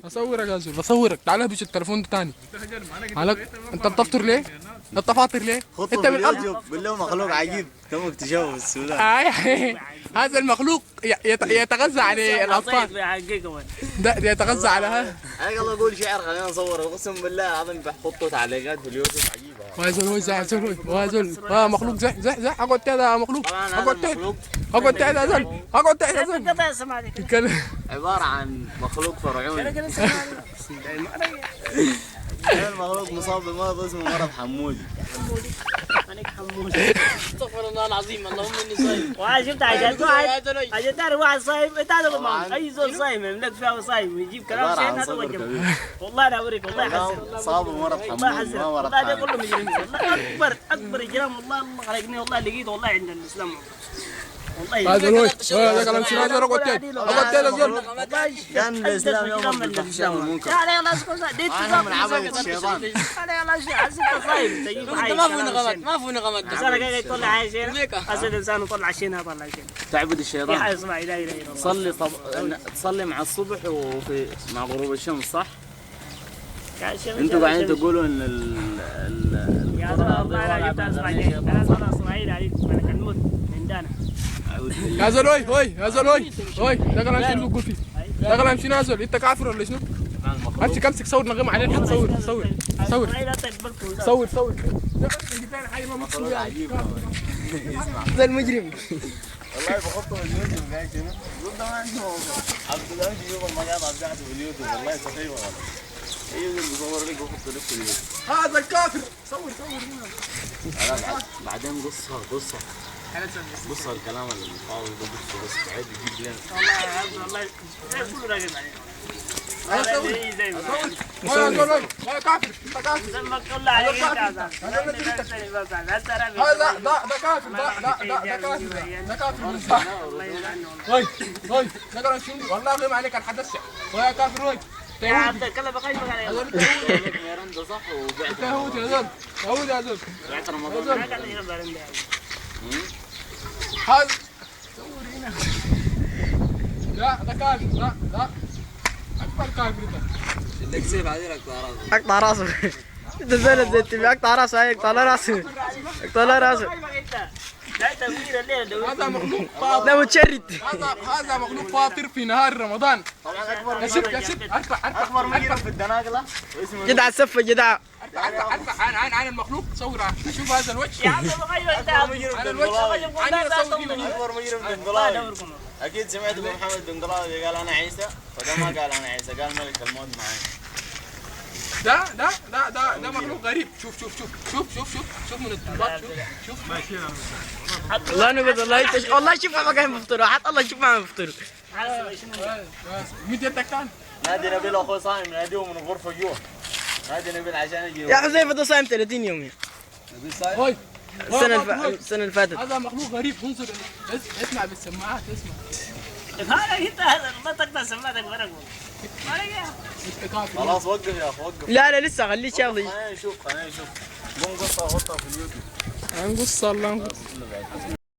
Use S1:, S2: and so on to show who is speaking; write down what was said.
S1: اصورك يا زول بصورك. تعال بيش التليفون ده تاني. عليك انت بتفطر ليه؟ انت فاطر ليه؟
S2: خطه
S1: انت
S2: في
S1: من الارض.
S2: اليوتيوب بالله مخلوق عجيب تم اكتشافه في السودان.
S1: هذا المخلوق يتغذى على الاطفال. ده يتغذى على ها.
S2: انا يلا اقول شعر خلينا نصوره قسم بالله العظيم بحطه تعليقات في اليوتيوب عجيبه.
S1: ويا زول هو زح زول هو زول مخلوق زح اقعد تحت يا مخلوق. اقعد تحت اقعد تحت يا زول اقعد تحت يا زول.
S2: عباره عن مخلوق فرعوني. المخلوق مصاب بمرض اسمه مرض حمودي.
S3: استغفر الله العظيم اللهم اني صايم. شفت عشان تعرف واحد صايم انت هذا ضمان اي زول صايم يملك فيها صايم ويجيب كلام شيء هذا وجهه. والله انا اوريك والله يحزن.
S2: صاب بمرض حمودي ما مرض
S3: والله ده كله مجرمين والله اكبر اجرام والله الله خلقني والله لقيته والله عند الاسلام والله.
S1: هذا هو هذا كلام شنو هذا اقعد تحت اقعد تحت يا زول.
S2: كان الاسلام يوم الفحشاء والمنكر.
S3: لا يلا اسكت ديت
S2: من عبادة الشيطان.
S3: انا يلا شيء حسيت صايم تجيب حاجه
S4: ما في نغمات ما في نغمات.
S3: بس انا قاعد يطلع حاجه شيء اصل الانسان يطلع شيء طلع شيء.
S2: تعبد
S3: في
S2: الشيطان.
S3: حاجه اسمها لا اله الا الله.
S2: تصلي تصلي مع الصبح وفي مع غروب الشمس صح؟ انتوا قاعدين تقولوا ان
S3: يا والله انا جبت اسماعيل انا صار اسماعيل عليك ملك الموت عندنا.
S1: يا زول وي يا زول وي ده كلام شنو بتقول فيه؟ ده كلام شنو يا زول؟ انت كافر ولا شنو؟ امسك صور نغم عليه الحين صور
S4: زي المجرم.
S2: والله بخطه في اليوتيوب قاعد شنو؟ قلت ما عنده عبد الله يشوف المقاطع بتاعته في اليوتيوب والله صحيح والله. ايوه بصور لك وبحط لك في اليوتيوب.
S1: هذا الكافر صور
S2: بعدين قصة الكلام اللي بيقاوم ده بس بعيد يجيب لنا.
S3: والله كله راجل
S1: يا كافر انت كافر.
S3: لما كل عليك
S1: هذا ده كافر ده كافر. وي ده كلام شنو؟ والله غيم عليك الحدث ويا كافر وي.
S3: يا عبد الكلام بخايف عليه.
S2: الميران ده صح وبعت
S1: يهود يا زول يهود يا زول.
S2: بعت رمضان.
S1: هذا صور هنا. لا ده كافر لا اكبر كافر ده.
S2: اللي كسب عليه راسه.
S4: اقطع راسه. انت زين زي التبي اقطع راسه هاي اقطع له راسه. اقطع له راسه.
S1: هذا مخلوق فاطر.
S4: لا متشرد.
S1: هذا مخلوق فاطر في نهار رمضان.
S2: طبعا اكبر
S1: كسب
S2: اكبر مجرم في الدناقله اسمه
S4: جدع السفه جدع.
S1: عن المخلوق صور شوف هذا الوجه.
S3: يا عم
S2: اكبر مجرم في البلاوي.
S3: اكبر
S2: مجرم في البلاوي. اكيد سمعت ابو محمد بن قلاوي قال انا عيسى فده ما قال انا عيسى قال ملك الموت معي.
S1: ده مخلوق غريب. شوف من الطلبات شوف
S4: والله نقول والله شوف ما قاعد مفطر حتى الله شوف ما مفطر.
S1: مين يدك كان؟
S2: نادي نبيل اخوي صايم ناديه من الغرفه جوا. نادي نبيل عشان يجي.
S4: يا حذيفه ده صايم 30 يوم يا.
S2: نبيل صايم.
S4: السنه اللي فاتت.
S1: هذا مخلوق غريب. انظر اسمع بالسماعات اسمع.
S3: هذا ما تقدر سماعتك ورق
S2: خلاص وقف يا اخي وقف.
S4: لا لسه خليه شغلي.
S2: خلينا نشوف قوم قصه حطها في اليوتيوب.
S1: هنقص الله